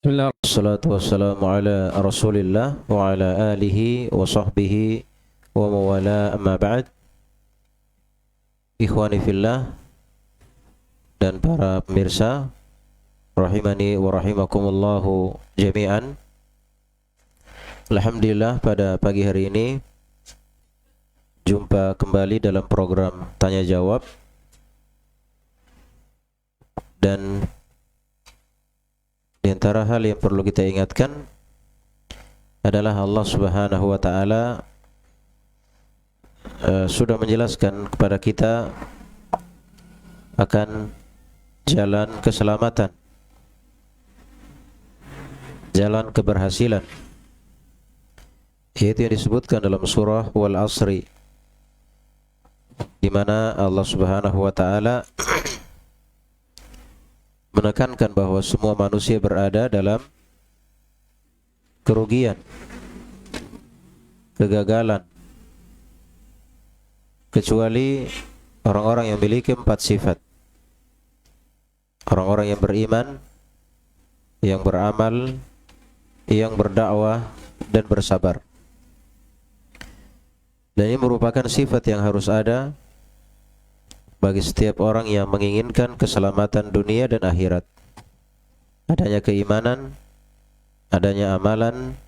Bismillah, wassalatu wassalamu ala rasulillah wa ala alihi wa sahbihi wa mawala amma ba'd. Ikhwani fillah dan para pemirsa rahimani wa rahimakumullahu jami'an. Alhamdulillah, pada pagi hari ini jumpa kembali dalam program tanya jawab, dan di antara hal yang perlu kita ingatkan adalah Allah Subhanahu wa taala sudah menjelaskan kepada kita akan jalan keselamatan, jalan keberhasilan, yaitu yang disebutkan dalam surah Wal Asri, di mana Allah Subhanahu wa taala menekankan bahwa semua manusia berada dalam kerugian, kegagalan, kecuali orang-orang yang memiliki 4 sifat. Orang-orang yang beriman, yang beramal, yang berdakwah, dan bersabar. Dan ini merupakan sifat yang harus ada bagi setiap orang yang menginginkan keselamatan dunia dan akhirat. Adanya keimanan, adanya amalan,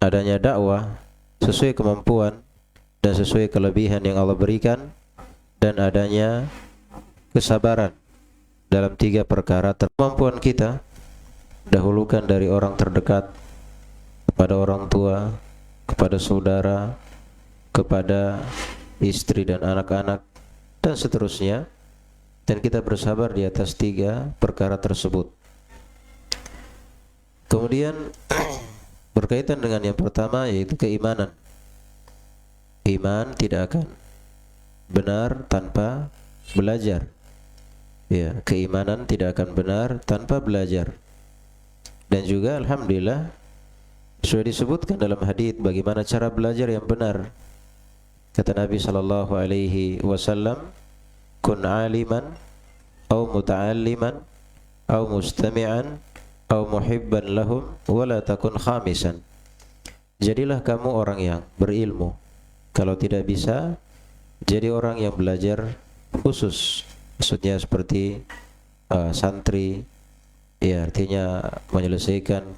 adanya dakwah sesuai kemampuan dan sesuai kelebihan yang Allah berikan, dan adanya kesabaran dalam 3 perkara. Kemampuan kita dahulukan dari orang terdekat, kepada orang tua, kepada saudara, kepada istri dan anak-anak, dan seterusnya, dan kita bersabar di atas 3 perkara tersebut. Kemudian berkaitan dengan yang pertama, yaitu keimanan. Iman tidak akan benar tanpa belajar. Ya, keimanan tidak akan benar tanpa belajar. Dan juga alhamdulillah sudah disebutkan dalam hadis bagaimana cara belajar yang benar. Kata Nabi sallallahu alaihi wasallam, kun aliman au muta'alliman au mustami'an au muhibban lahum wa la takun khamisan. Jadilah kamu orang yang berilmu. Kalau tidak bisa, jadi orang yang belajar khusus. Maksudnya seperti santri, ya, artinya menyelesaikan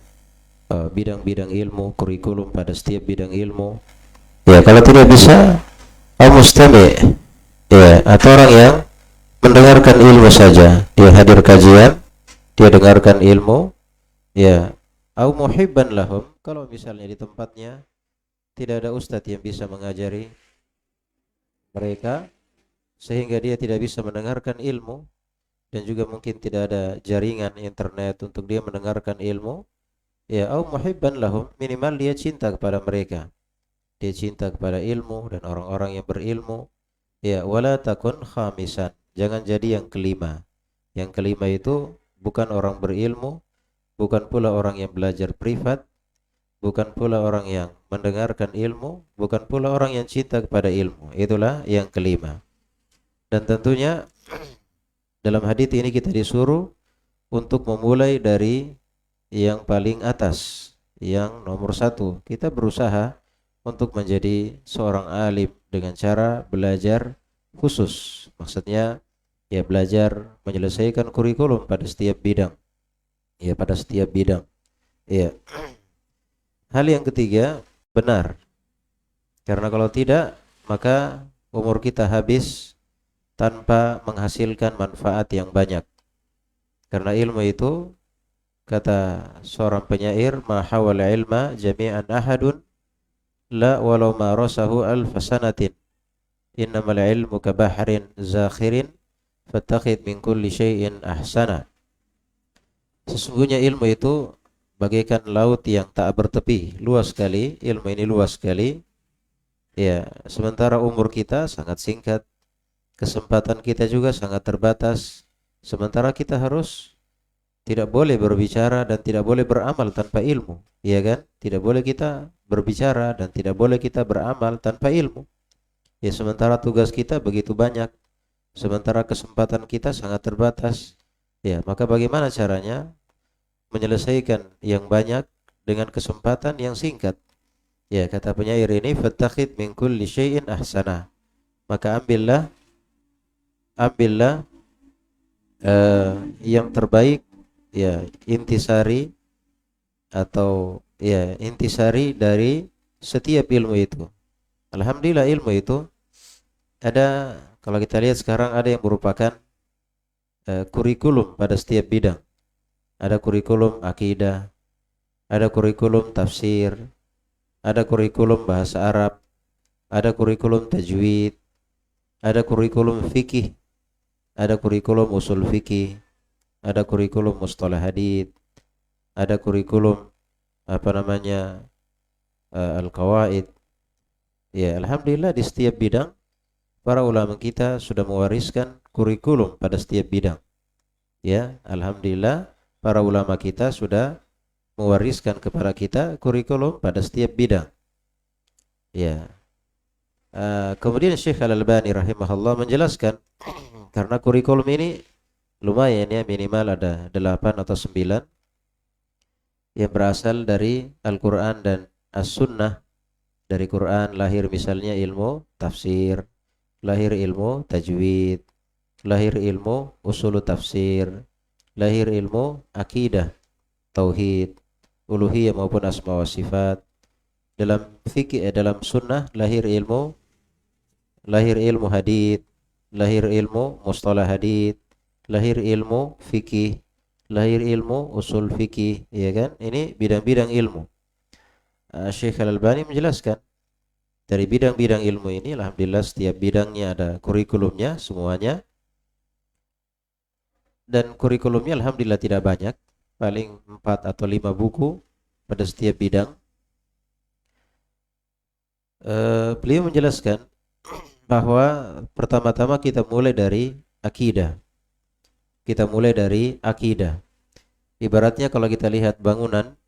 bidang-bidang ilmu, kurikulum pada setiap bidang ilmu. Ya, kalau tidak bisa, mustami', ya, atau orang yang mendengarkan ilmu saja. Dia hadir kajian, dia dengarkan ilmu, ya, au muhibban lahum, kalau misalnya di tempatnya tidak ada ustadz yang bisa mengajari mereka, sehingga dia tidak bisa mendengarkan ilmu, dan juga mungkin tidak ada jaringan internet untuk dia mendengarkan ilmu, ya, au muhibban lahum, minimal dia cinta kepada mereka. Dia cinta kepada ilmu dan orang-orang yang berilmu. Ya, wala takun khamisan, jangan jadi yang kelima. Yang kelima itu bukan orang berilmu, bukan pula orang yang belajar privat, bukan pula orang yang mendengarkan ilmu, bukan pula orang yang cinta kepada ilmu. Itulah yang kelima. Dan tentunya dalam hadis ini kita disuruh untuk memulai dari yang paling atas, yang nomor 1. Kita berusaha untuk menjadi seorang alim dengan cara belajar khusus. Maksudnya, ya, belajar menyelesaikan kurikulum pada setiap bidang. Ya, pada setiap bidang. Ya. Hal yang ketiga, benar. Karena kalau tidak, maka umur kita habis tanpa menghasilkan manfaat yang banyak. Karena ilmu itu, kata seorang penyair, ma hawal ilma jami'an ahadun la walau ma rasahu alfasanatin, innamal ilmu kabahrin zakhirin fattakhid min kulli syai'in ahsana. Sesungguhnya ilmu itu bagaikan laut yang tak bertepi, luas sekali. Ilmu ini luas sekali, ya, sementara umur kita sangat singkat, kesempatan kita juga sangat terbatas. Sementara kita harus tidak boleh berbicara dan tidak boleh beramal tanpa ilmu, ya kan? Tidak boleh kita berbicara dan tidak boleh kita beramal tanpa ilmu. Ya, sementara tugas kita begitu banyak, sementara kesempatan kita sangat terbatas. Ya, maka bagaimana caranya menyelesaikan yang banyak dengan kesempatan yang singkat. Ya, kata penyair ini, fattakhid min kulli syai'in ahsana. Maka ambillah yang terbaik, ya, intisari atau ya intisari dari setiap ilmu itu. Alhamdulillah ilmu itu ada, kalau kita lihat sekarang ada yang merupakan kurikulum pada setiap bidang. Ada kurikulum akidah, ada kurikulum tafsir, ada kurikulum bahasa Arab, ada kurikulum tajwid, ada kurikulum fikih, ada kurikulum usul fikih, ada kurikulum mustalah hadits, ada kurikulum al-qawaid. Ya, alhamdulillah di setiap bidang para ulama kita sudah mewariskan kurikulum pada setiap bidang. Ya, alhamdulillah para ulama kita sudah mewariskan kepada kita kurikulum pada setiap bidang. Ya. Kemudian Syekh Al-Albani rahimahullah menjelaskan karena kurikulum ini lumayan ya, minimal ada 8 atau 9 yang berasal dari Al-Quran dan As-Sunnah. Dari Quran lahir misalnya ilmu tafsir, lahir ilmu tajwid, lahir ilmu usul tafsir, lahir ilmu akidah, tauhid, uluhiyah maupun asma wa sifat. Dalam fikih, dalam sunnah lahir ilmu hadits, lahir ilmu mustalah hadits, lahir ilmu fikih, lahir ilmu usul fikih, ya kan? Ini bidang-bidang ilmu. Syekh Al-Albani menjelaskan dari bidang-bidang ilmu ini, alhamdulillah setiap bidangnya ada kurikulumnya semuanya. Dan kurikulumnya alhamdulillah tidak banyak, paling 4 atau 5 buku pada setiap bidang. Beliau menjelaskan bahwa pertama-tama kita mulai dari akidah. Kita mulai dari akidah. Ibaratnya kalau kita lihat bangunan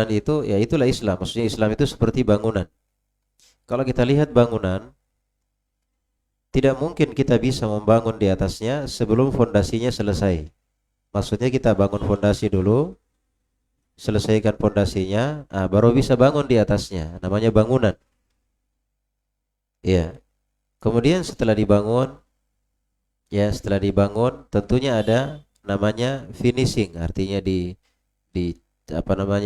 itu, ya itulah Islam. Maksudnya Islam itu seperti bangunan. Kalau kita lihat bangunan, tidak mungkin kita bisa membangun di atasnya sebelum fondasinya selesai. Maksudnya kita bangun fondasi dulu, selesaikan fondasinya, baru bisa bangun di atasnya. Namanya bangunan. Ya. Kemudian setelah dibangun tentunya ada namanya finishing, artinya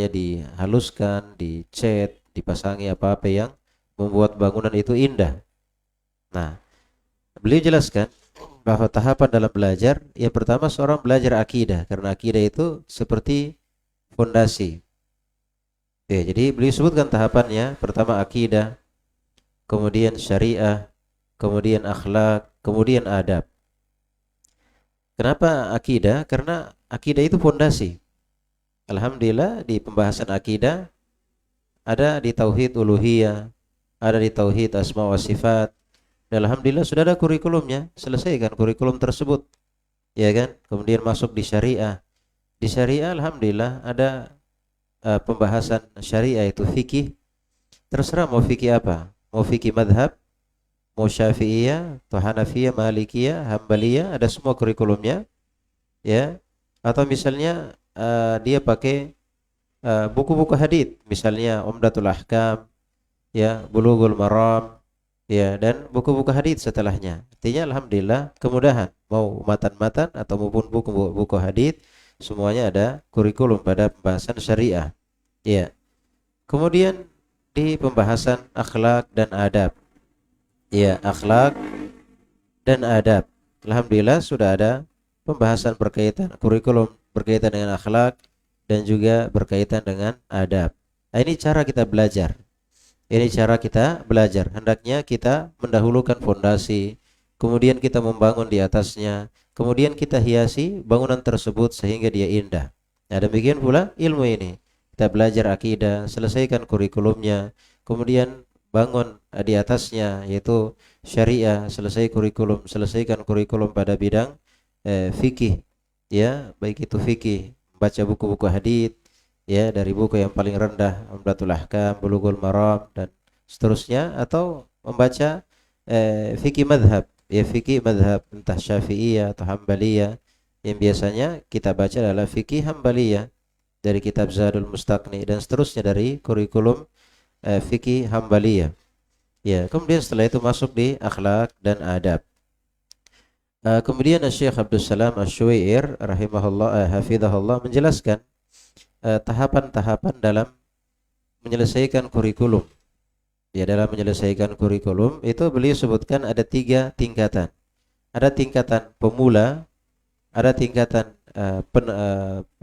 dihaluskan, dicat, dipasangi apa-apa yang membuat bangunan itu indah. Nah, beliau jelaskan bahwa tahapan dalam belajar, yang pertama seorang belajar akidah, karena akidah itu seperti fondasi. Jadi beliau sebutkan tahapannya, pertama akidah, kemudian syariah, kemudian akhlak, kemudian adab. Kenapa akidah? Karena akidah itu fondasi. Alhamdulillah di pembahasan akidah ada di tauhid uluhiyah, ada di tauhid asma wa sifat. Dan alhamdulillah sudah ada kurikulumnya, selesaikan kurikulum tersebut. Ya kan? Kemudian masuk di syariah. Di syariah alhamdulillah ada pembahasan syariah itu fikih. Terserah mau fikih apa? Mau fikih madhab, mau syafi'iyah, atau hanafiyah, malikiyah, hambaliyah, ada semua kurikulumnya. Ya. Atau misalnya dia pakai buku-buku hadits, misalnya Umdatul Ahkam, ya, Bulughul Maram, ya, dan buku-buku hadits setelahnya. Artinya alhamdulillah kemudahan, mau matan-matan atau maupun buku-buku hadits, semuanya ada kurikulum pada pembahasan syariah. Ya. Kemudian di pembahasan akhlak dan adab. Ya, akhlak dan adab. Alhamdulillah sudah ada pembahasan berkaitan kurikulum berkaitan dengan akhlak dan juga berkaitan dengan adab. Nah, ini cara kita belajar. Hendaknya kita mendahulukan fondasi, kemudian kita membangun di atasnya, kemudian kita hiasi bangunan tersebut sehingga dia indah. Nah, demikian pula ilmu ini. Kita belajar akidah, selesaikan kurikulumnya, kemudian bangun di atasnya yaitu syariah, selesaikan kurikulum pada bidang fikih. Ya, baik itu fikih, baca buku-buku hadits, ya, dari buku yang paling rendah Umdatul Ahkam, Bulughul Maram dan seterusnya, atau membaca fikih madhab, ya fikih madhab entah Syafi'iyah atau Hambaliyah, yang biasanya kita baca adalah fikih Hambaliyah dari kitab Zadul Mustaqni dan seterusnya dari kurikulum fikih Hambaliyah. Ya, kemudian setelah itu masuk di akhlak dan adab. Kemudian Syekh Abdul Salam Asy-Syuair rahimahullah hafizahullah menjelaskan tahapan-tahapan dalam menyelesaikan kurikulum. Ya, dalam menyelesaikan kurikulum itu beliau sebutkan ada 3 tingkatan. Ada tingkatan pemula, ada tingkatan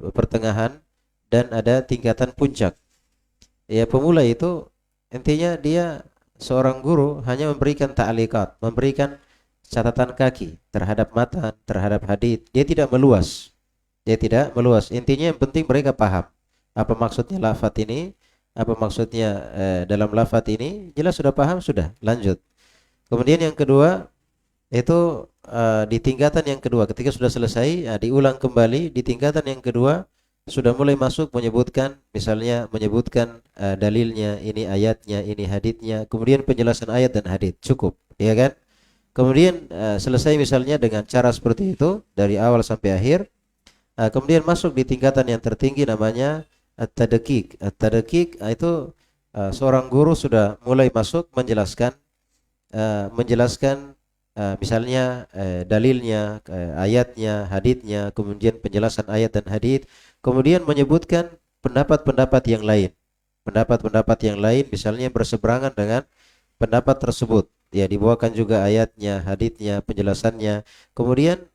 pertengahan, dan ada tingkatan puncak. Ya, pemula itu intinya dia seorang guru hanya memberikan ta'liqat, memberikan catatan kaki terhadap matan, terhadap hadits. Dia tidak meluas. Dia tidak meluas. Intinya yang penting mereka paham apa maksudnya lafaz ini, apa maksudnya dalam lafaz ini, jelas sudah paham, sudah lanjut. Kemudian yang kedua itu di tingkatan yang kedua ketika sudah selesai diulang kembali di tingkatan yang kedua sudah mulai masuk menyebutkan, misalnya menyebutkan dalilnya, ini ayatnya, ini haditsnya, kemudian penjelasan ayat dan hadits, cukup, ya kan? Kemudian selesai misalnya dengan cara seperti itu dari awal sampai akhir. Kemudian masuk di tingkatan yang tertinggi namanya at-tadqiq. At-tadqiq itu seorang guru sudah mulai masuk menjelaskan misalnya dalilnya, ayatnya, haditsnya, kemudian penjelasan ayat dan hadits, kemudian menyebutkan pendapat-pendapat yang lain. Pendapat-pendapat yang lain misalnya berseberangan dengan pendapat tersebut. Ya, dibawakan juga ayatnya, haditsnya, penjelasannya. Kemudian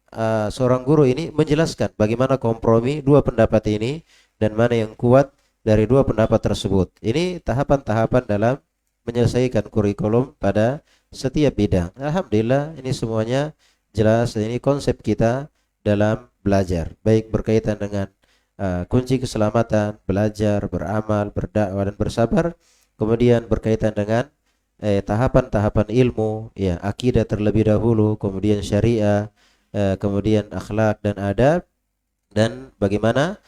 seorang guru ini menjelaskan bagaimana kompromi dua pendapat ini dan mana yang kuat dari dua pendapat tersebut. Ini tahapan-tahapan dalam menyelesaikan kurikulum pada setiap bidang. Alhamdulillah ini semuanya jelas. Ini konsep kita dalam belajar, baik berkaitan dengan kunci keselamatan, belajar, beramal, berdakwah dan bersabar. Kemudian berkaitan dengan tahapan-tahapan ilmu, ya, akidah terlebih dahulu, kemudian syariah, kemudian akhlak dan adab, dan bagaimana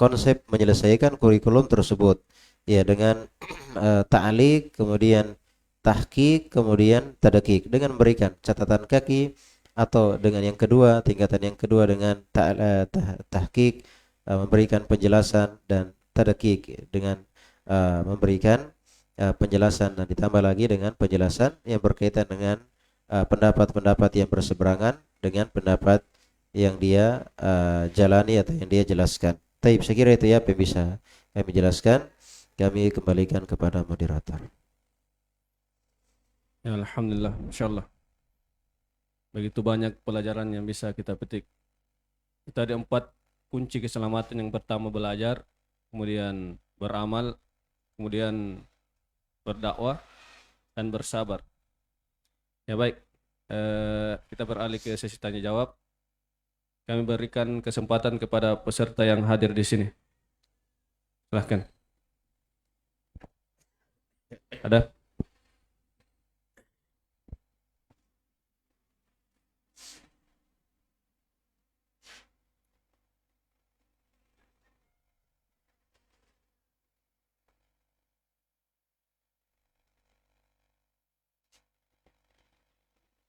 konsep menyelesaikan kurikulum tersebut, ya, dengan ta'liq, kemudian tahqiq, kemudian tadqiq, dengan memberikan catatan kaki, atau dengan yang kedua, tingkatan yang kedua dengan tahqiq, memberikan penjelasan, dan tadqiq dengan memberikan penjelasan, dan ditambah lagi dengan penjelasan yang berkaitan dengan pendapat-pendapat yang berseberangan dengan pendapat yang dia jalani atau yang dia jelaskan. Taib, saya kira itu ya yang bisa kami jelaskan. Kami kembalikan kepada moderator. Ya, alhamdulillah, insyaallah. Begitu banyak pelajaran yang bisa kita petik. Kita ada 4 kunci keselamatan. Yang pertama belajar, kemudian beramal, kemudian berdakwah dan bersabar. Ya baik, kita beralih ke sesi tanya jawab. Kami berikan kesempatan kepada peserta yang hadir di sini. Silahkan. Ada?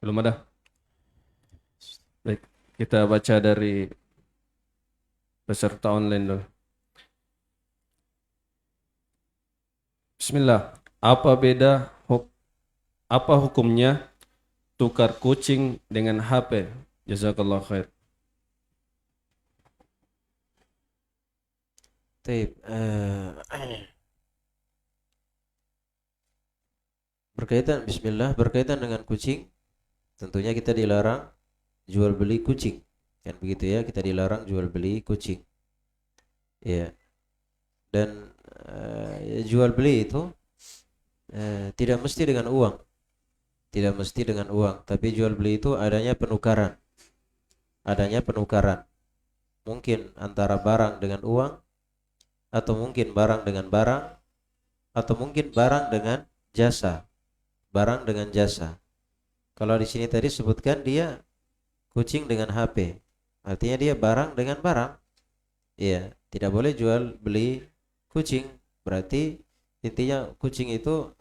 Belum ada? Baik, kita baca dari peserta online dulu. Bismillah. Apa hukumnya tukar kucing dengan HP? Jazakallah khair. Taib, berkaitan dengan kucing, tentunya kita dilarang jual beli kucing, kan begitu ya, kita dilarang jual beli kucing, ya. Dan jual beli itu tidak mesti dengan uang, tapi jual beli itu adanya penukaran, mungkin antara barang dengan uang, atau mungkin barang dengan barang, atau mungkin barang dengan jasa. Kalau di sini tadi sebutkan dia kucing dengan HP, artinya dia barang dengan barang. Iya, tidak boleh jual beli kucing. Berarti intinya kucing itu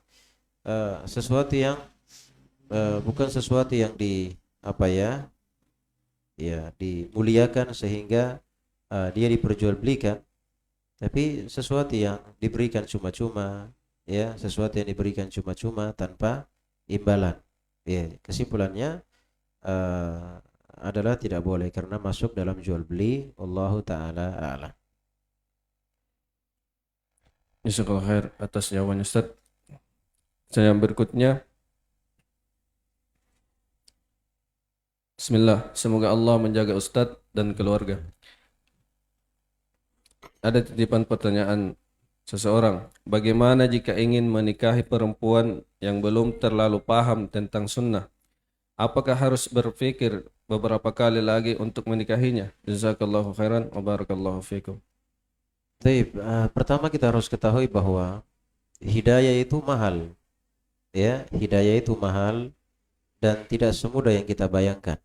sesuatu yang bukan sesuatu yang ya dimuliakan sehingga dia diperjualbelikan, tapi sesuatu yang diberikan cuma-cuma, ya, sesuatu yang diberikan cuma-cuma tanpa imbalan. Ya, kesimpulannya adalah tidak boleh karena masuk dalam jual beli. Allahu taala a'lam. Jazakallahu khair atas jawabannya Ustaz. Saya yang berikutnya, Bismillah, semoga Allah menjaga Ustadz dan keluarga. Ada titipan pertanyaan seseorang, bagaimana jika ingin menikahi perempuan yang belum terlalu paham tentang sunnah? Apakah harus berpikir beberapa kali lagi untuk menikahinya? Jazakallahu khairan wa barakallahu fikum. Baik, pertama kita harus ketahui bahwa hidayah itu mahal, ya, hidayah itu mahal dan tidak semudah yang kita bayangkan,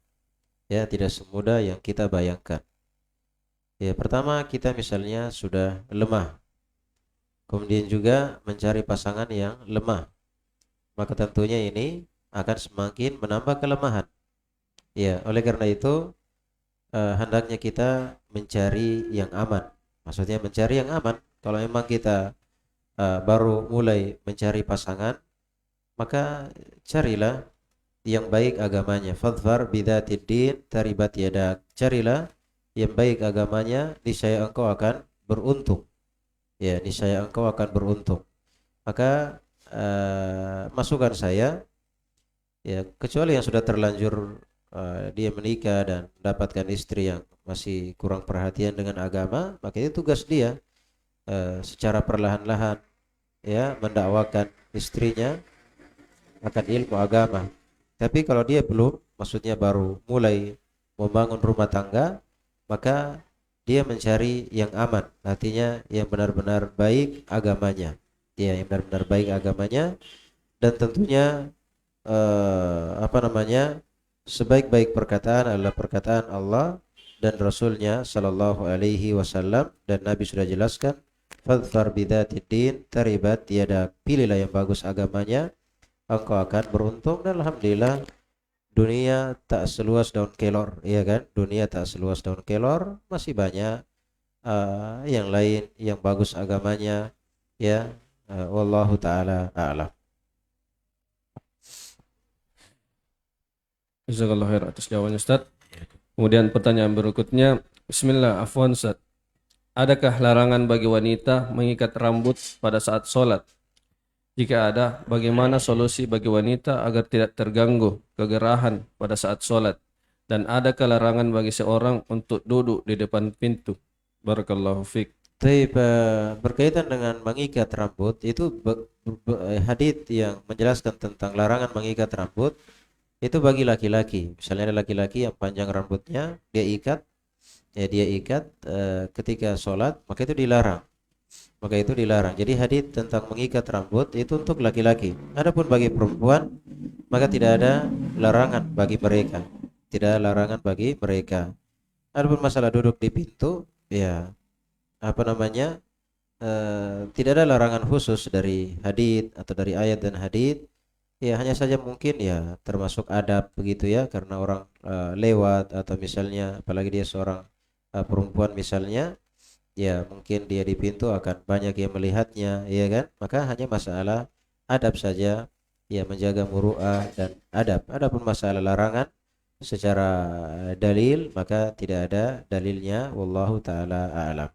ya, tidak semudah yang kita bayangkan. Ya, pertama kita misalnya sudah lemah, kemudian juga mencari pasangan yang lemah, maka tentunya ini akan semakin menambah kelemahan. Ya, oleh karena itu hendaknya kita mencari yang aman. Maksudnya mencari yang aman. Kalau memang kita baru mulai mencari pasangan, maka carilah yang baik agamanya. Fadfar bidzatid din taribat yadak. Carilah yang baik agamanya, niscaya engkau akan beruntung. Ya, niscaya engkau akan beruntung. Maka masukan saya, ya, kecuali yang sudah terlanjur dia menikah dan mendapatkan istri yang masih kurang perhatian dengan agama, maka itu tugas dia secara perlahan-lahan, ya, mendakwakan istrinya akan ilmu agama. Tapi kalau dia belum, maksudnya baru mulai membangun rumah tangga, maka dia mencari yang aman, artinya yang benar-benar baik agamanya, ya, yang benar-benar baik agamanya, dan tentunya sebaik-baik perkataan adalah perkataan Allah dan Rasulnya Sallallahu Alaihi Wasallam, dan Nabi sudah jelaskan, fadfar bidzatid din taribat yadak. Pilihlah yang bagus agamanya, engkau akan beruntung. Dan alhamdulillah, dunia tak seluas daun kelor, ya kan? Dunia tak seluas daun kelor, masih banyak yang lain yang bagus agamanya, ya. Wallahu taala a'lam. Jazakallahu khair atas jawabannya Ustaz. Kemudian pertanyaan berikutnya, Bismillah, afwan Ustaz. Adakah larangan bagi wanita mengikat rambut pada saat sholat? Jika ada, bagaimana solusi bagi wanita agar tidak terganggu kegerahan pada saat sholat? Dan adakah larangan bagi seorang untuk duduk di depan pintu? Barakallahu fiik. Tapi berkaitan dengan mengikat rambut, itu hadits yang menjelaskan tentang larangan mengikat rambut itu bagi laki-laki. Misalnya ada laki-laki yang panjang rambutnya, dia ikat, ya, dia ikat ketika sholat, maka itu dilarang. Maka itu dilarang. Jadi hadits tentang mengikat rambut itu untuk laki-laki. Adapun bagi perempuan, maka tidak ada larangan bagi mereka. Tidak ada larangan bagi mereka. Adapun masalah duduk di pintu, ya, tidak ada larangan khusus dari hadits atau dari ayat dan hadits. Ya, hanya saja mungkin, ya, termasuk adab begitu, ya, karena orang lewat, atau misalnya apalagi dia seorang perempuan misalnya, ya, mungkin dia di pintu akan banyak yang melihatnya, ya kan? Maka hanya masalah adab saja, ya, menjaga muru'ah dan adab. Adapun masalah larangan secara dalil, maka tidak ada dalilnya. Wallahu taala a'lam.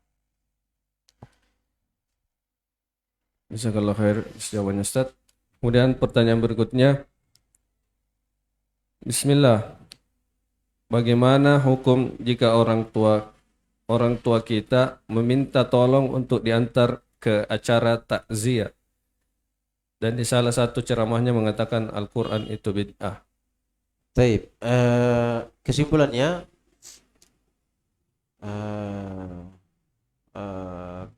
Jazakallahu khair atas jawabannya Ustaz. Kemudian pertanyaan berikutnya, Bismillah, bagaimana hukum jika orang tua kita meminta tolong untuk diantar ke acara takziah dan di salah satu ceramahnya mengatakan Al-Quran itu bid'ah? Baik, kesimpulannya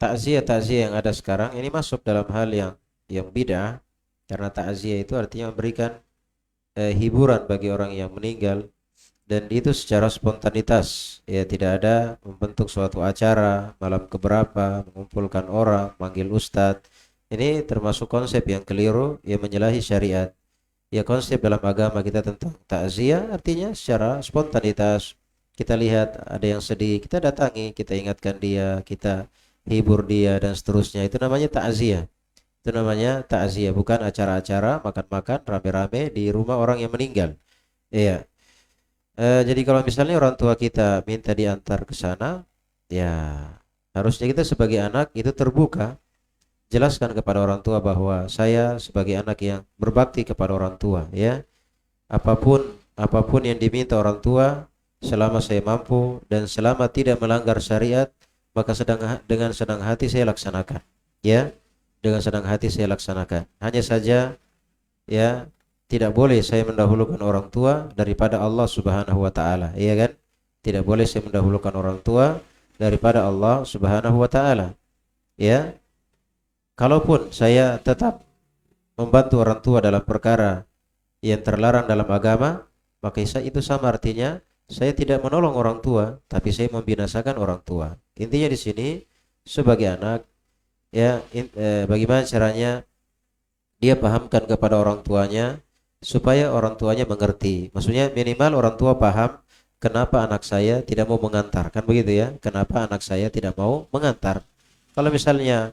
takziah yang ada sekarang ini masuk dalam hal yang bid'ah, karena takziah itu artinya memberikan hiburan bagi orang yang meninggal, dan itu secara spontanitas, ya, tidak ada membentuk suatu acara malam keberapa, mengumpulkan orang, manggil ustadz. Ini termasuk konsep yang keliru yang menyalahi syariat. Ya, konsep dalam agama kita tentang takziah artinya secara spontanitas, Kita lihat ada yang sedih, kita datangi, kita ingatkan dia, kita hibur dia dan seterusnya. Itu namanya takziah. Itu namanya takziah, bukan acara-acara makan-makan rame-rame di rumah orang yang meninggal. Iya. Jadi kalau misalnya orang tua kita minta diantar ke sana, ya harusnya kita sebagai anak itu terbuka, jelaskan kepada orang tua bahwa saya sebagai anak yang berbakti kepada orang tua, ya. Apapun yang diminta orang tua, selama saya mampu dan selama tidak melanggar syariat, maka dengan senang hati saya laksanakan. Ya, dengan senang hati saya laksanakan. Hanya saja, ya, tidak boleh saya mendahulukan orang tua daripada Allah Subhanahu wa taala, iya kan? Tidak boleh saya mendahulukan orang tua daripada Allah Subhanahu wa taala. Ya, kalaupun saya tetap membantu orang tua dalam perkara yang terlarang dalam agama, maka itu sama artinya saya tidak menolong orang tua, tapi saya membinasakan orang tua. Intinya di sini sebagai anak, ya, bagaimana caranya dia pahamkan kepada orang tuanya supaya orang tuanya mengerti. Maksudnya minimal orang tua paham kenapa anak saya tidak mau mengantar, kan begitu ya? Kenapa anak saya tidak mau mengantar? Kalau misalnya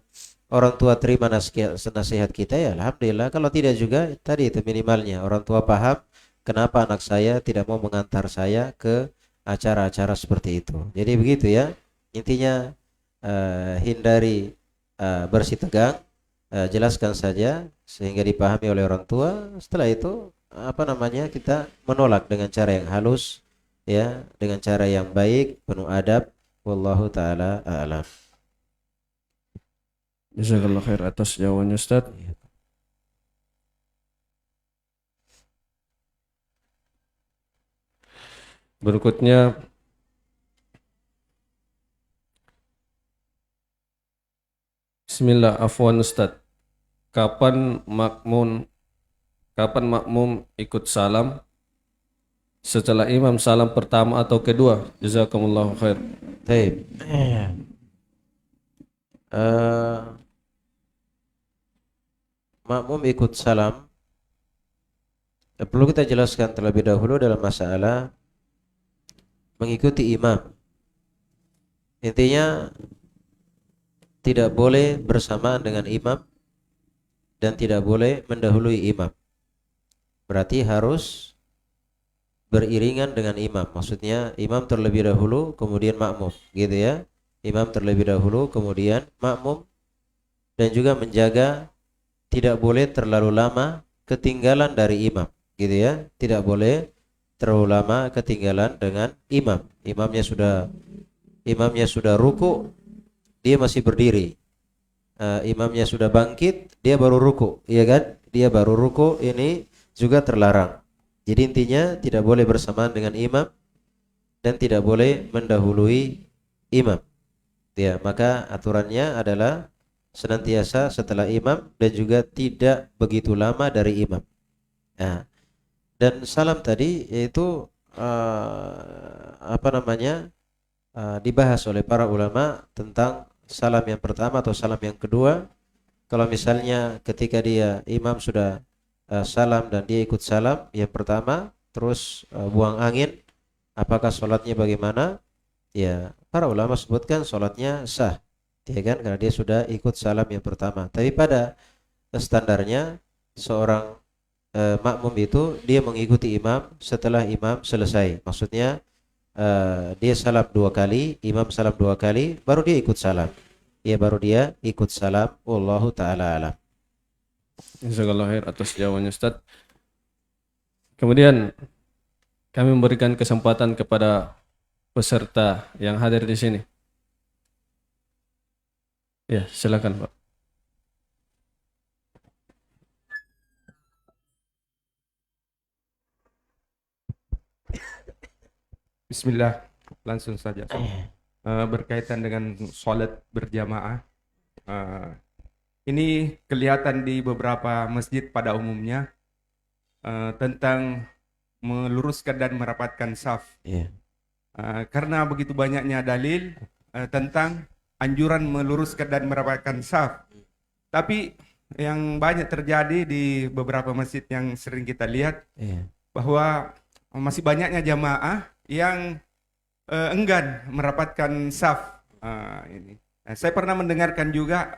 orang tua terima nasihat kita, ya alhamdulillah. Kalau tidak juga, tadi itu minimalnya orang tua paham kenapa anak saya tidak mau mengantar saya ke acara-acara seperti itu. Jadi begitu ya. Intinya hindari bersitegang, jelaskan saja sehingga dipahami oleh orang tua. Setelah itu kita menolak dengan cara yang halus, ya, dengan cara yang baik, penuh adab. Wallahu taala a'lam. Jazakallah khair atas jawabannya Ustaz. Berikutnya, Bismillah, afwan Ustaz. Kapan makmum ikut salam setelah imam salam pertama atau kedua? Jazakumullahu khair. Baik. Makmum ikut salam, perlu kita jelaskan terlebih dahulu dalam masalah mengikuti imam. Intinya tidak boleh bersamaan dengan imam dan tidak boleh mendahului imam. Berarti harus beriringan dengan imam. Maksudnya imam terlebih dahulu kemudian makmum, gitu ya. Imam terlebih dahulu kemudian makmum, dan juga menjaga tidak boleh terlalu lama ketinggalan dari imam, gitu ya. Tidak boleh terlalu lama ketinggalan dengan imam. Imamnya sudah ruku, dia masih berdiri. Imamnya sudah bangkit, dia baru ruku, iya kan? Dia baru ruku, ini juga terlarang. Jadi intinya tidak boleh bersamaan dengan imam dan tidak boleh mendahului imam. Ya, maka aturannya adalah senantiasa setelah imam dan juga tidak begitu lama dari imam. Nah, dan salam tadi yaitu dibahas oleh para ulama tentang salam yang pertama atau salam yang kedua. Kalau misalnya ketika imam sudah salam dan dia ikut salam yang pertama, terus buang angin, apakah sholatnya bagaimana? Ya, para ulama sebutkan sholatnya sah, ya kan, karena dia sudah ikut salam yang pertama. Tapi pada standarnya seorang makmum itu dia mengikuti imam setelah imam selesai. Maksudnya dia salam 2 kali, imam salam 2 kali, baru dia ikut salam. Ya, baru dia ikut salam. Wallahu taala alam. Jazakallah khair atas jawabannya Ustaz. Kemudian kami memberikan kesempatan kepada peserta yang hadir di sini. Ya, silakan Pak. Bismillah, langsung saja. Berkaitan dengan sholat berjamaah, ini kelihatan di beberapa masjid pada umumnya tentang meluruskan dan merapatkan saf. Yeah. Karena begitu banyaknya dalil tentang anjuran meluruskan dan merapatkan saf. Tapi yang banyak terjadi di beberapa masjid yang sering kita lihat, bahwa masih banyaknya jamaah yang enggan merapatkan saf. Ini. Nah, saya pernah mendengarkan juga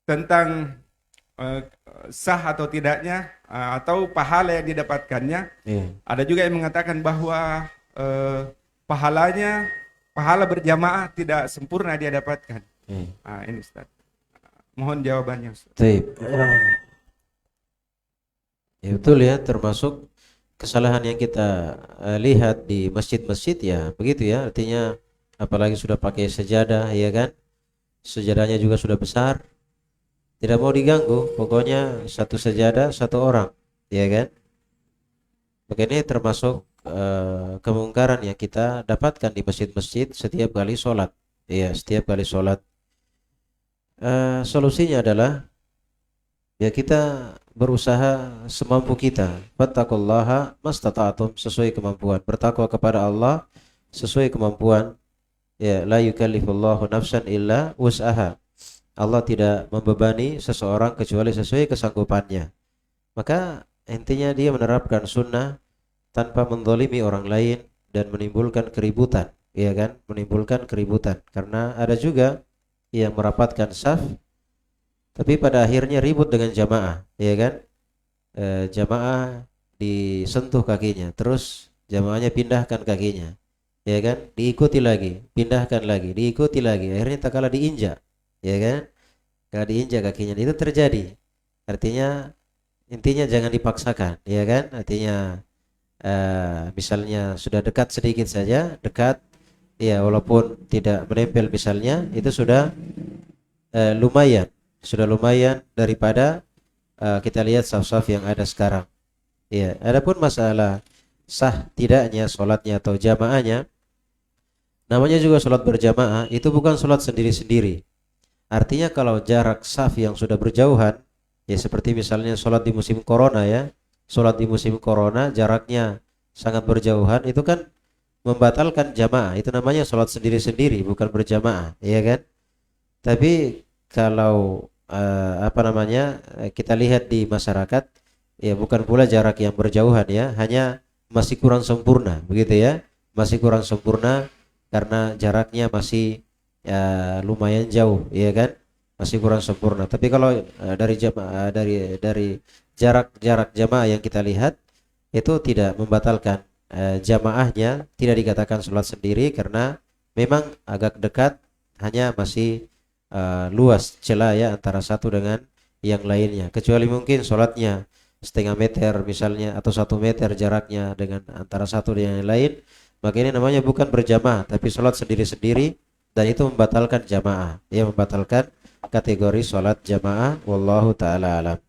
tentang eh, sah atau tidaknya atau pahala yang didapatkannya. Iya. Ada juga yang mengatakan bahwa pahala berjamaah tidak sempurna dia dapatkan. Iya. Ini Ustaz. Mohon jawabannya Ustaz. Taib. Ya betul ya, termasuk kesalahan yang kita lihat di masjid-masjid ya begitu ya, artinya apalagi sudah pakai sejadah ya kan, sejadahnya juga sudah besar, tidak mau diganggu, pokoknya satu sejadah satu orang ya kan. Begini termasuk kemungkaran yang kita dapatkan di masjid-masjid setiap kali sholat ya, setiap kali sholat. Solusinya adalah ya kita berusaha semampu kita. Fattaqullaha mastata'tum, sesuai kemampuan. Bertakwa kepada Allah sesuai kemampuan. Ya, la yukallifullahu nafsan illa wus'aha. Allah tidak membebani seseorang kecuali sesuai kesanggupannya. Maka intinya dia menerapkan sunnah tanpa menzalimi orang lain dan menimbulkan keributan, ya kan? Menimbulkan keributan. Karena ada juga yang merapatkan saf tapi pada akhirnya ribut dengan jamaah, ya kan? Jamaah disentuh kakinya, terus jamaahnya pindahkan kakinya, ya kan? Diikuti lagi, pindahkan lagi, diikuti lagi. Akhirnya tak kalah diinjak, ya kan? Kalau diinjak kakinya itu terjadi. Artinya intinya jangan dipaksakan, ya kan? Artinya misalnya sudah dekat sedikit saja, dekat, ya walaupun tidak menempel misalnya, itu sudah lumayan. Sudah lumayan daripada kita lihat saf-saf yang ada sekarang. Ya, adapun masalah sah tidaknya sholatnya atau jamaahnya, namanya juga sholat berjamaah, itu bukan sholat sendiri-sendiri. Artinya kalau jarak saf yang sudah berjauhan, ya seperti misalnya sholat di musim corona ya, sholat di musim corona jaraknya sangat berjauhan, itu kan membatalkan jamaah. Itu namanya sholat sendiri-sendiri, bukan berjamaah, ya kan? Tapi kalau kita lihat di masyarakat, ya bukan pula jarak yang berjauhan ya, hanya masih kurang sempurna begitu ya, masih kurang sempurna karena jaraknya masih lumayan jauh, ya kan, masih kurang sempurna. Tapi kalau dari jamaah dari jarak jamaah yang kita lihat itu tidak membatalkan jamaahnya, tidak dikatakan sholat sendiri karena memang agak dekat, hanya masih luas celah ya antara satu dengan yang lainnya, kecuali mungkin sholatnya setengah meter misalnya atau 1 meter jaraknya dengan antara satu dengan yang lain, maka ini namanya bukan berjamaah tapi sholat sendiri-sendiri, dan itu membatalkan jamaah, ya membatalkan kategori sholat jamaah. Wallahu ta'ala alam.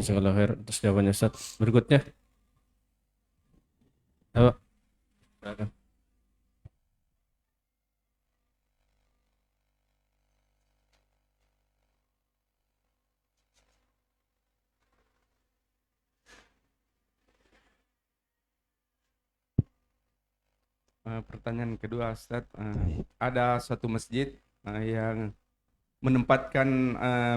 Jazakallah khair atas jawabannya Ustaz. Berikutnya. Apa? Silakan. Pertanyaan kedua Ustaz, ada suatu masjid yang menempatkan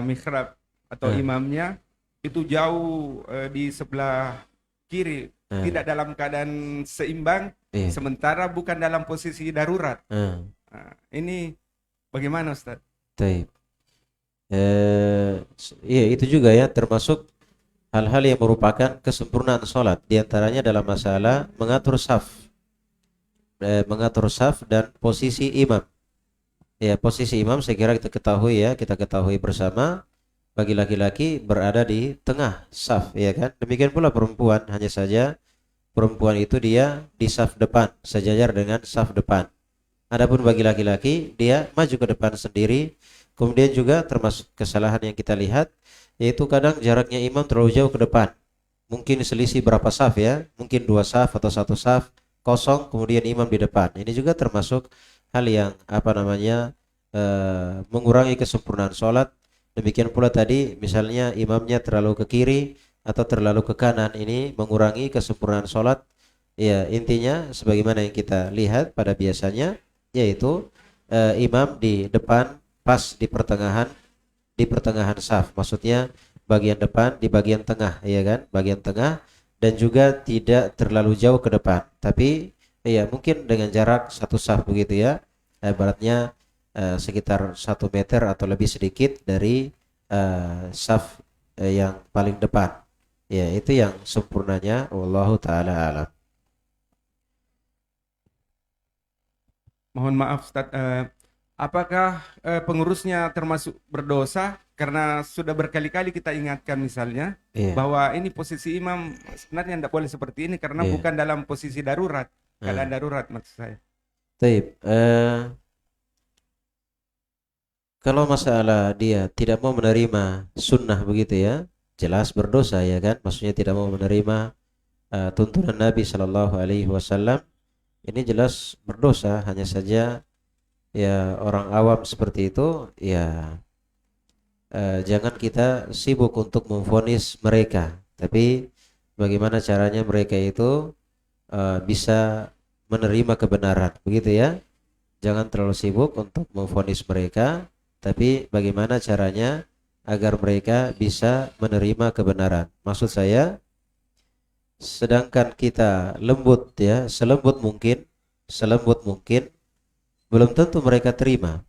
mihrab atau imamnya itu jauh di sebelah kiri, tidak dalam keadaan seimbang, sementara bukan dalam posisi darurat. Ini bagaimana Ustaz? Taib. Iya itu juga ya, termasuk hal-hal yang merupakan kesempurnaan sholat, diantaranya dalam masalah mengatur saf dan posisi imam. Ya, posisi imam saya kira kita ketahui bersama, bagi laki-laki berada di tengah saf, ya kan? Demikian pula perempuan, hanya saja perempuan itu dia di saf depan, sejajar dengan saf depan. Adapun bagi laki-laki dia maju ke depan sendiri. Kemudian juga termasuk kesalahan yang kita lihat, yaitu kadang jaraknya imam terlalu jauh ke depan. Mungkin selisih berapa saf ya, mungkin 2 saf atau 1 saf kosong, kemudian imam di depan. Ini juga termasuk hal yang mengurangi kesempurnaan sholat. Demikian pula tadi misalnya imamnya terlalu ke kiri atau terlalu ke kanan, ini mengurangi kesempurnaan sholat. Ya intinya sebagaimana yang kita lihat pada biasanya, yaitu imam di depan pas di pertengahan saf, maksudnya bagian depan di bagian tengah, ya kan, bagian tengah, dan juga tidak terlalu jauh ke depan. Tapi ya mungkin dengan jarak satu saf begitu ya. Ibaratnya sekitar 1 meter atau lebih sedikit dari saf yang paling depan. Ya, itu yang sempurnanya. Wallahu taala alam. Mohon maaf Ustaz, apakah pengurusnya termasuk berdosa karena sudah berkali-kali kita ingatkan misalnya Iya. bahwa ini posisi imam sebenarnya tidak boleh seperti ini karena Iya. bukan dalam posisi darurat, keadaan Nah, darurat maksud saya. taib. Kalau masalah dia tidak mau menerima sunnah begitu ya, jelas berdosa ya kan? Maksudnya tidak mau menerima tuntunan Nabi Shallallahu Alaihi Wasallam, ini jelas berdosa. Hanya saja ya orang awam seperti itu ya jangan kita sibuk untuk memvonis mereka, tapi bagaimana caranya mereka itu bisa menerima kebenaran begitu ya. Jangan terlalu sibuk untuk memvonis mereka, tapi bagaimana caranya agar mereka bisa menerima kebenaran. Maksud saya, sedangkan kita lembut ya, selembut mungkin, belum tentu mereka terima.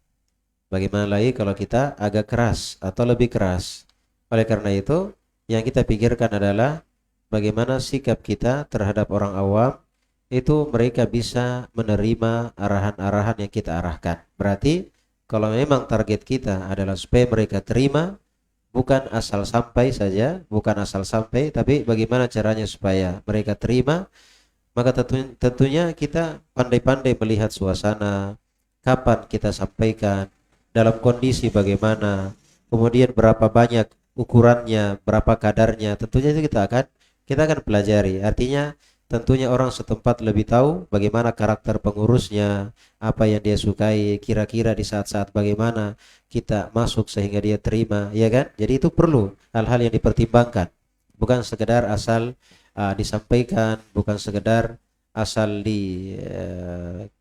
Bagaimana lagi kalau kita agak keras atau lebih keras. Oleh karena itu, yang kita pikirkan adalah bagaimana sikap kita terhadap orang awam itu mereka bisa menerima arahan-arahan yang kita arahkan. Berarti kalau memang target kita adalah supaya mereka terima, bukan asal sampai saja, tapi bagaimana caranya supaya mereka terima, maka tentunya kita pandai-pandai melihat suasana, kapan kita sampaikan, dalam kondisi bagaimana, kemudian berapa banyak ukurannya, berapa kadarnya, tentunya itu kita akan pelajari. Artinya tentunya orang setempat lebih tahu bagaimana karakter pengurusnya, apa yang dia sukai, kira-kira di saat-saat bagaimana kita masuk sehingga dia terima, ya kan? Jadi itu perlu hal-hal yang dipertimbangkan, bukan sekedar asal disampaikan, bukan sekedar asal diberikan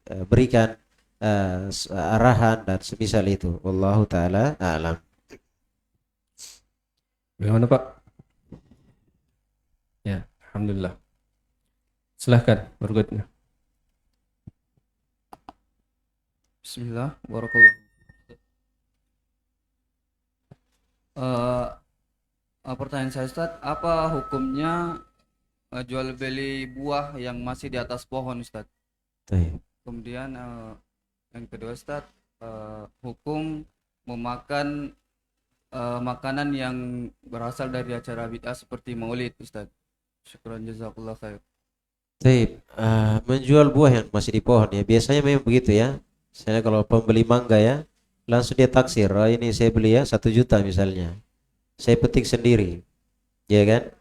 arahan dan semisal itu. Wallahu taala a'lam. Bagaimana Pak? Ya, alhamdulillah. Silahkan berikutnya. Bismillah, barakallah. Pertanyaan saya Ustaz, apa hukumnya jual beli buah yang masih di atas pohon Ustaz? Baik. Kemudian yang kedua Ustaz, hukum memakan makanan yang berasal dari acara bid'ah seperti maulid Ustaz. Syukran jazakallah khair. Baik, menjual buah yang masih di pohon ya, biasanya memang begitu ya. Misalnya kalau pembeli mangga ya, langsung dia taksir, oh ini saya beli ya 1 juta misalnya, saya petik sendiri, ya kan?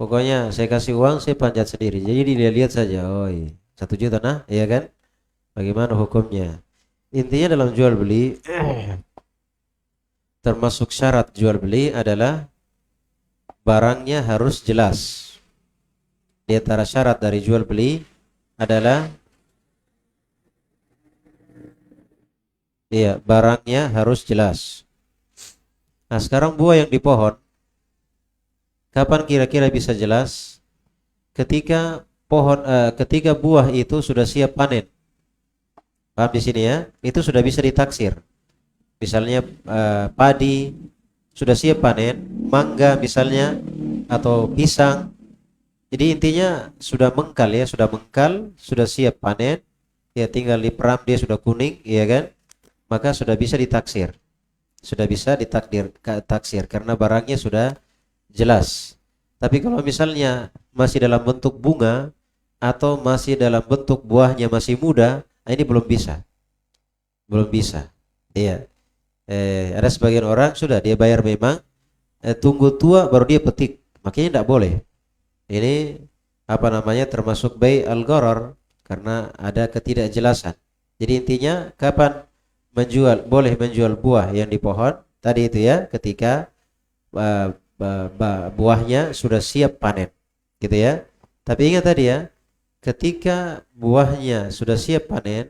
Pokoknya saya kasih uang, saya panjat sendiri. Jadi dia lihat saja, oh iya, 1 juta nah, ya kan? Bagaimana hukumnya? Intinya dalam jual beli, termasuk syarat jual beli adalah barangnya harus jelas. Di antara syarat dari jual beli adalah barangnya harus jelas. Nah, sekarang buah yang di pohon, kapan kira-kira bisa jelas? Ketika ketika buah itu sudah siap panen. Paham di sini ya? Itu sudah bisa ditaksir. Misalnya padi sudah siap panen, mangga misalnya atau pisang. Jadi intinya sudah mengkal ya, sudah siap panen, ya tinggal diperam dia sudah kuning, ya kan? Maka sudah bisa ditaksir. Sudah bisa taksir karena barangnya sudah jelas. Tapi kalau misalnya masih dalam bentuk bunga atau masih dalam bentuk buahnya masih muda, ini belum bisa. Belum bisa. Iya. Ada sebagian orang sudah dia bayar memang, tunggu tua baru dia petik. Makanya tidak boleh. Ini termasuk bay al-gharar karena ada ketidakjelasan. Jadi intinya kapan boleh menjual buah yang di pohon tadi itu ya, ketika buahnya sudah siap panen, gitu ya. Tapi ingat tadi ya, ketika buahnya sudah siap panen,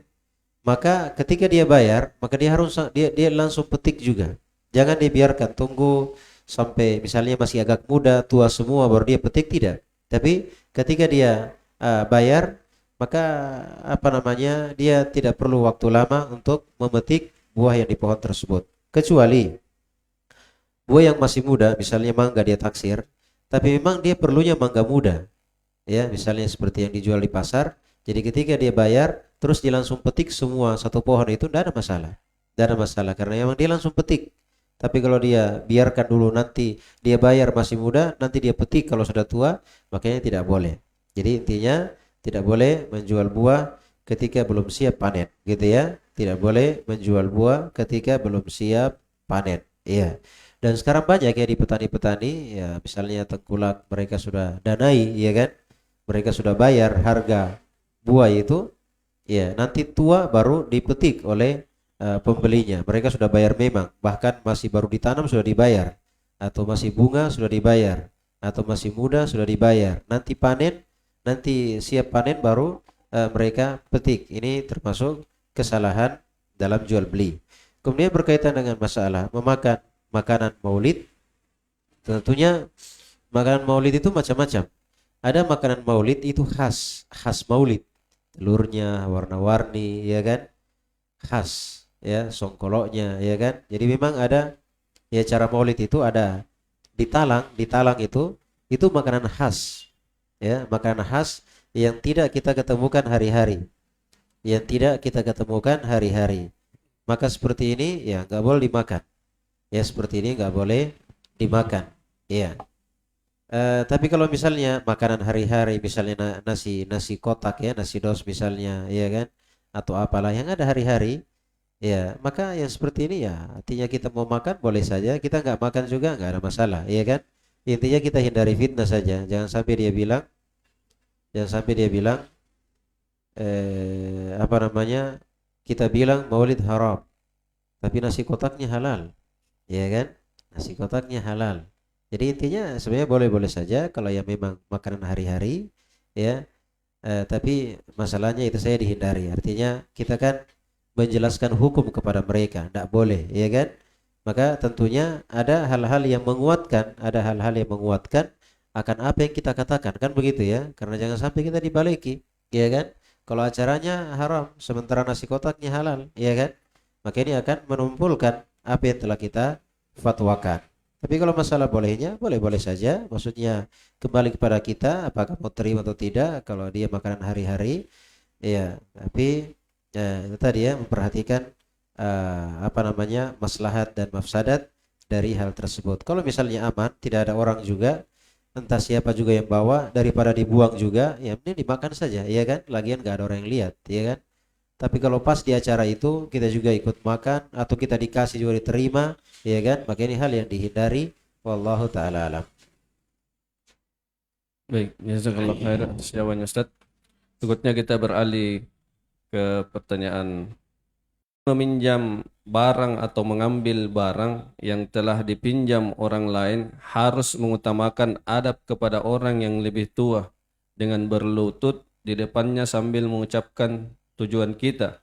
maka ketika dia bayar, maka dia harus dia langsung petik juga. Jangan dibiarkan tunggu sampai misalnya masih agak muda, tua semua baru dia petik, tidak. Tapi ketika dia bayar, maka dia tidak perlu waktu lama untuk memetik buah yang di pohon tersebut. Kecuali buah yang masih muda, misalnya mangga dia taksir, tapi memang dia perlunya mangga muda. Ya, misalnya seperti yang dijual di pasar. Jadi ketika dia bayar, terus dia langsung petik semua satu pohon itu, tidak ada masalah. Tidak ada masalah karena memang dia langsung petik. Tapi kalau dia biarkan dulu, nanti dia bayar masih muda, nanti dia petik kalau sudah tua, makanya tidak boleh. Jadi intinya tidak boleh menjual buah ketika belum siap panen, gitu ya. Tidak boleh menjual buah ketika belum siap panen. Iya. Dan sekarang banyak ya di petani-petani, ya misalnya tengkulak mereka sudah danai, ya kan? Mereka sudah bayar harga buah itu, ya nanti tua baru dipetik oleh pembelinya. Mereka sudah bayar memang, bahkan masih baru ditanam sudah dibayar, atau masih bunga sudah dibayar, atau masih muda sudah dibayar. Nanti panen, nanti siap panen baru mereka petik. Ini termasuk kesalahan dalam jual beli. Kemudian berkaitan dengan masalah memakan makanan maulid, tentunya makanan maulid itu macam-macam. Ada makanan maulid itu khas maulid, telurnya warna-warni, ya kan, khas, ya songkoloknya, ya kan. Jadi memang ada, ya cara maulid itu ada di talang itu makanan khas, ya makanan khas yang tidak kita ketemukan hari-hari, maka seperti ini ya nggak boleh dimakan, ya seperti ini nggak boleh dimakan, ya. Tapi kalau misalnya makanan hari-hari, misalnya nasi kotak ya, nasi dos misalnya, ya kan, atau apalah yang ada hari-hari, ya maka yang seperti ini ya artinya kita mau makan boleh saja, kita nggak makan juga nggak ada masalah, ya kan. Intinya kita hindari fitnah saja, jangan sampai dia bilang kita bilang maulid haram, tapi nasi kotaknya halal, ya kan, nasi kotaknya halal. Jadi intinya sebenarnya boleh-boleh saja kalau yang memang makanan hari-hari, ya. Tapi masalahnya itu saya dihindari. Artinya kita kan menjelaskan hukum kepada mereka, tidak boleh, ya kan? Maka tentunya ada hal-hal yang menguatkan, akan apa yang kita katakan, kan begitu ya? Karena jangan sampai kita dibaliki, ya kan? Kalau acaranya haram, sementara nasi kotaknya halal, ya kan? Maka ini akan menumpulkan apa yang telah kita fatwakan. Tapi kalau masalah bolehnya, boleh-boleh saja. Maksudnya kembali kepada kita, apakah mau terima atau tidak. Kalau dia makanan hari-hari, ya. Tapi itu tadi ya, memperhatikan maslahat dan mafsadat dari hal tersebut. Kalau misalnya aman, tidak ada orang juga, entah siapa juga yang bawa, daripada dibuang juga, ya ini dimakan saja, ya kan? Lagian nggak ada orang yang lihat, ya kan? Tapi kalau pas di acara itu kita juga ikut makan atau kita dikasih juga diterima, ya kan? Maka ini hal yang dihindari. Wallahu taala alam. Baik, jazakallah khair atas jawabannya Ustaz. Berikutnya kita beralih ke pertanyaan meminjam barang atau mengambil barang yang telah dipinjam orang lain harus mengutamakan adab kepada orang yang lebih tua dengan berlutut di depannya sambil mengucapkan tujuan kita.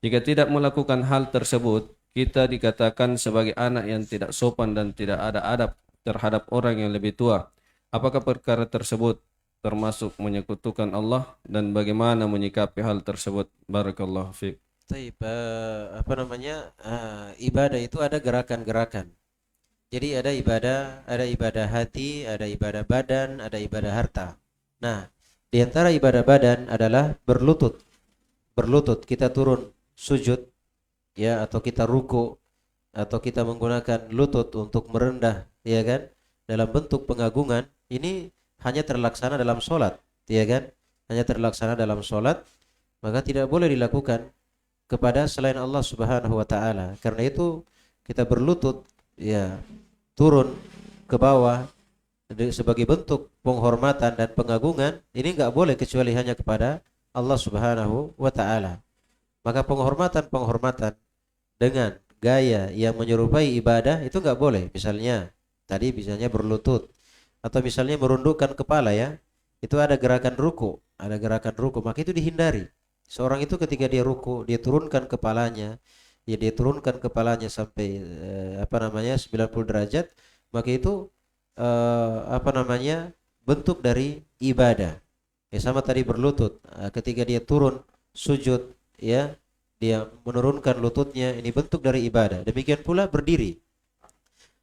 Jika tidak melakukan hal tersebut, kita dikatakan sebagai anak yang tidak sopan dan tidak ada adab terhadap orang yang lebih tua. Apakah perkara tersebut termasuk menyekutukan Allah dan bagaimana menyikapi hal tersebut? Barakallahu fiik. Taib, ibadah itu ada gerakan-gerakan. Jadi ada ibadah hati, ada ibadah badan, ada ibadah harta. Nah, di antara ibadah badan adalah berlutut. Kita turun sujud, ya, atau kita ruku, atau kita menggunakan lutut untuk merendah, ya kan, dalam bentuk pengagungan. Ini hanya terlaksana dalam sholat, ya kan, maka tidak boleh dilakukan kepada selain Allah Subhanahu wa taala. Karena itu kita berlutut, ya, turun ke bawah sebagai bentuk penghormatan dan pengagungan. Ini enggak boleh kecuali hanya kepada Allah Subhanahu wa taala. Maka penghormatan dengan gaya yang menyerupai ibadah itu enggak boleh. Misalnya berlutut, atau misalnya merundukkan kepala, ya. Itu ada gerakan ruku, maka itu dihindari. Seorang itu ketika dia ruku, dia turunkan kepalanya sampai 90 derajat, maka itu bentuk dari ibadah. Ya sama tadi berlutut, ketika dia turun sujud, ya dia menurunkan lututnya, ini bentuk dari ibadah. Demikian pula berdiri.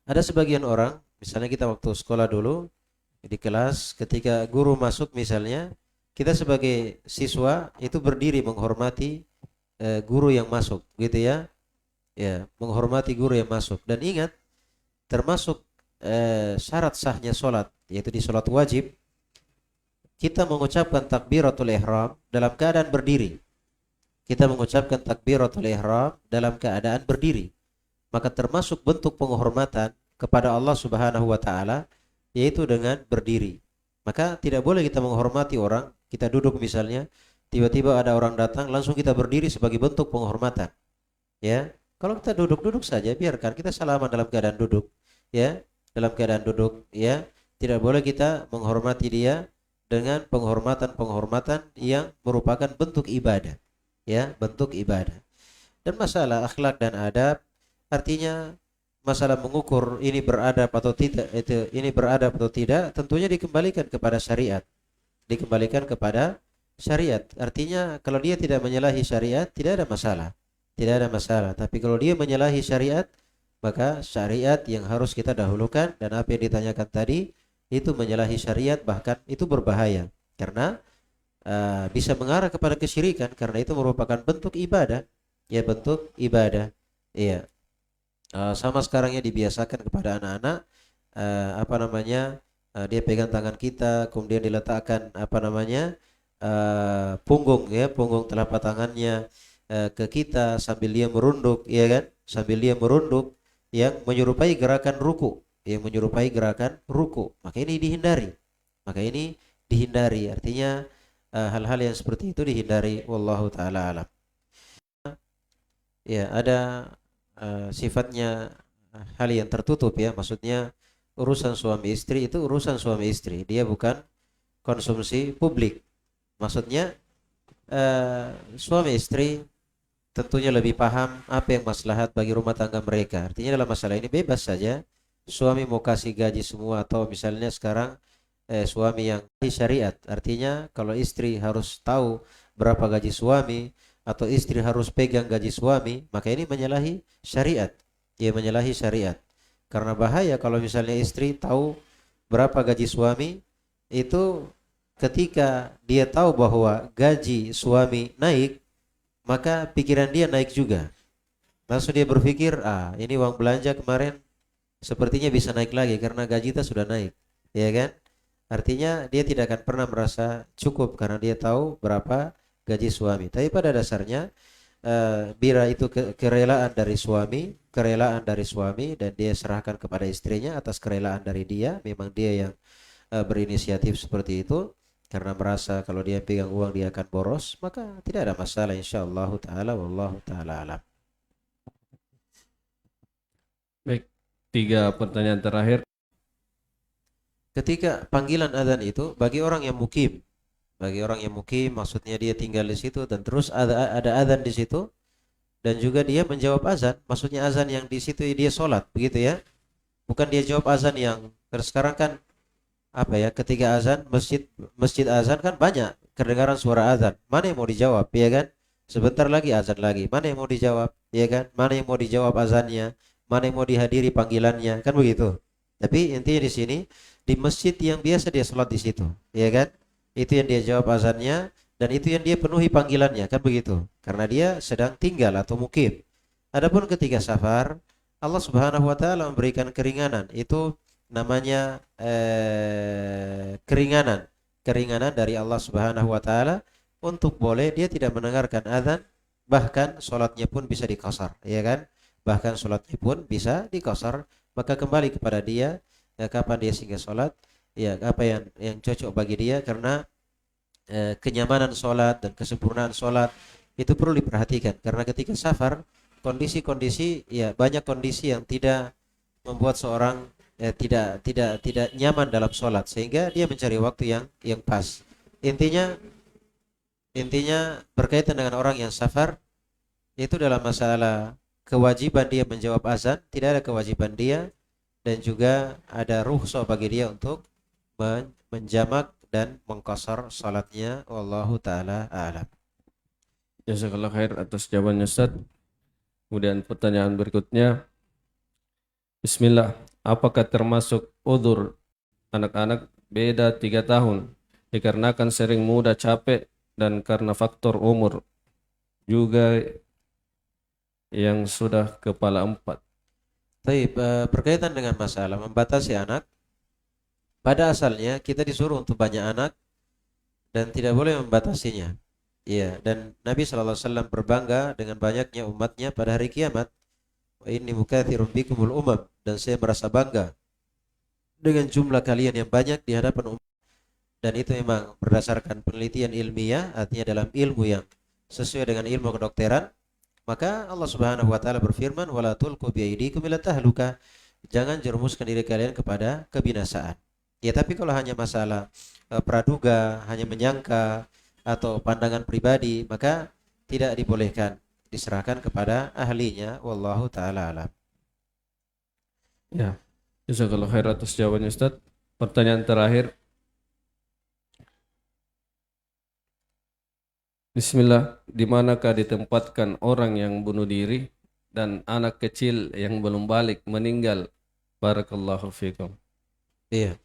Ada sebagian orang, misalnya kita waktu sekolah dulu di kelas, ketika guru masuk misalnya, kita sebagai siswa itu berdiri menghormati guru yang masuk, gitu ya. Ya, menghormati guru yang masuk. Dan ingat, termasuk syarat sahnya sholat, yaitu di sholat wajib, kita mengucapkan takbiratul ihram dalam keadaan berdiri. Kita mengucapkan takbiratul ihram dalam keadaan berdiri. Maka termasuk bentuk penghormatan kepada Allah Subhanahu wa taala yaitu dengan berdiri. Maka tidak boleh kita menghormati orang, kita duduk misalnya, tiba-tiba ada orang datang, langsung kita berdiri sebagai bentuk penghormatan. Ya, kalau kita duduk-duduk saja, biarkan kita salaman dalam keadaan duduk, ya, dalam keadaan duduk, ya. Tidak boleh kita menghormati dia dengan penghormatan-penghormatan yang merupakan bentuk ibadah, ya, bentuk ibadah. Dan masalah akhlak dan adab, artinya masalah mengukur ini beradab atau tidak, ini beradab atau tidak, tentunya dikembalikan kepada syariat. Dikembalikan kepada syariat. Artinya kalau dia tidak menyalahi syariat, tidak ada masalah. Tidak ada masalah. Tapi kalau dia menyalahi syariat, maka syariat yang harus kita dahulukan, dan apa yang ditanyakan tadi itu menyalahi syariat, bahkan itu berbahaya karena bisa mengarah kepada kesyirikan, karena itu merupakan bentuk ibadah. Ya, bentuk ibadah. Iya. Sama sekarang ya dibiasakan kepada anak-anak apa namanya, dia pegang tangan kita, kemudian diletakkan apa namanya, punggung, ya, punggung telapak tangannya ke kita sambil dia merunduk, ya kan, sambil dia merunduk, yang menyerupai gerakan ruku, yang menyerupai gerakan ruku. Maka ini dihindari, artinya hal-hal yang seperti itu dihindari. Wallahu taala alam. Ya, ada sifatnya hal yang tertutup, ya, maksudnya urusan suami istri itu urusan suami istri, dia bukan konsumsi publik. Maksudnya suami istri tentunya lebih paham apa yang maslahat bagi rumah tangga mereka. Artinya dalam masalah ini bebas saja, suami mau kasih gaji semua, atau misalnya sekarang suami yang syariat, artinya kalau istri harus tahu berapa gaji suami, atau istri harus pegang gaji suami, maka ini menyalahi syariat. Ia menyalahi syariat. Karena bahaya kalau misalnya istri tahu berapa gaji suami, itu ketika dia tahu bahwa gaji suami naik, maka pikiran dia naik juga. Langsung dia berpikir, ini uang belanja kemarin sepertinya bisa naik lagi karena gaji kita sudah naik, ya kan? Artinya dia tidak akan pernah merasa cukup karena dia tahu berapa gaji suami. Tapi pada dasarnya bila itu kerelaan dari suami, dan dia serahkan kepada istrinya atas kerelaan dari dia, memang dia yang berinisiatif seperti itu karena merasa kalau dia pegang uang dia akan boros, maka tidak ada masalah insyaallah taala. Wallahu taala alam. Baik, 3 pertanyaan terakhir. Ketika panggilan azan itu bagi orang yang mukim, maksudnya dia tinggal di situ dan terus ada azan di situ, dan juga dia menjawab azan, maksudnya azan yang di situ dia sholat, begitu ya, bukan dia jawab azan yang sekarang kan apa ya, ketika azan masjid azan kan banyak kedengaran suara azan, mana yang mau dijawab, ya kan, sebentar lagi azan lagi, mana yang mau dijawab, ya kan, mana yang mau dijawab azannya, mana yang mau dihadiri panggilannya, kan begitu. Tapi intinya di sini di masjid yang biasa dia sholat di situ, ya kan, itu yang dia jawab azannya, dan itu yang dia penuhi panggilannya, kan begitu, karena dia sedang tinggal atau mukim. Adapun ketika safar, Allah Subhanahu wa taala memberikan keringanan, itu namanya keringanan dari Allah Subhanahu wa taala, untuk boleh dia tidak mendengarkan azan, bahkan sholatnya pun bisa dikosor, ya kan, bahkan sholatnya pun bisa dikosor. Maka kembali kepada dia, kapan dia singgah sholat, ya apa yang cocok bagi dia, karena kenyamanan sholat dan kesempurnaan sholat itu perlu diperhatikan, karena ketika safar kondisi-kondisi, ya banyak kondisi yang tidak membuat seorang tidak nyaman dalam sholat, sehingga dia mencari waktu yang pas. Intinya berkaitan dengan orang yang safar itu dalam masalah kewajiban dia menjawab azan, tidak ada kewajiban dia, dan juga ada rukhsah bagi dia untuk menjamak dan mengqasar salatnya. Wallahu taala a'lam. Jazakallah khair atas jawabannya Ustaz. Kemudian pertanyaan berikutnya, Bismillah, apakah termasuk udzur anak-anak beda 3 tahun dikarenakan sering mudah capek dan karena faktor umur juga yang sudah kepala 4? Baik, berkaitan dengan masalah membatasi anak, pada asalnya kita disuruh untuk banyak anak dan tidak boleh membatasinya. Iya, dan Nabi SAW berbangga dengan banyaknya umatnya pada hari kiamat. Wa inni mukatsirun bikumul umam, dan saya merasa bangga dengan jumlah kalian yang banyak di hadapan umat. Dan itu memang berdasarkan penelitian ilmiah, artinya dalam ilmu yang sesuai dengan ilmu kedokteran. Maka Allah Subhanahu wa taala berfirman, wala tulqu biaydikum ila tahluka, jangan jerumuskan diri kalian kepada kebinasaan. Ya, tapi kalau hanya masalah praduga, hanya menyangka atau pandangan pribadi, maka tidak dibolehkan, diserahkan kepada ahlinya. Wallahu taala alam. Ya, jazakallah khair atas jawabannya Ustaz. Pertanyaan terakhir, Bismillah, di manakah ditempatkan orang yang bunuh diri dan anak kecil yang belum balik meninggal? Barakallahu fikum. Iya.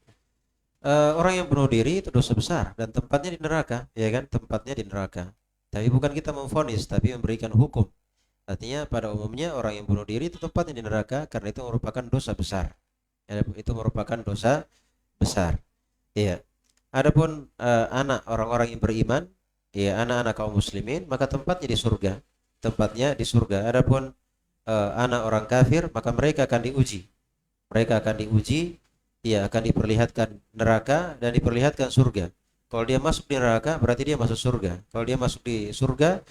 Orang yang bunuh diri itu dosa besar dan tempatnya di neraka, ya kan? Tempatnya di neraka. Tapi bukan kita memvonis, tapi memberikan hukum. Artinya pada umumnya orang yang bunuh diri itu tempatnya di neraka karena itu merupakan dosa besar. Ya, itu merupakan dosa besar. Iya. Adapun anak orang-orang yang beriman, ya anak-anak kaum muslimin, maka tempatnya di surga. Tempatnya di surga. Adapun anak orang kafir, maka mereka akan diuji. Mereka akan diuji, ya akan diperlihatkan neraka dan diperlihatkan surga. Kalau dia masuk di neraka, berarti dia masuk surga. Kalau dia masuk di surga,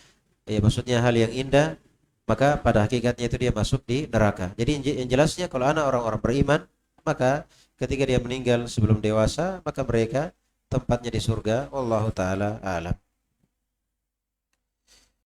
ya maksudnya hal yang indah, maka pada hakikatnya itu dia masuk di neraka. Jadi yang jelasnya kalau anak orang-orang beriman, maka ketika dia meninggal sebelum dewasa, maka mereka tempatnya di surga. Wallahu taala a'lam.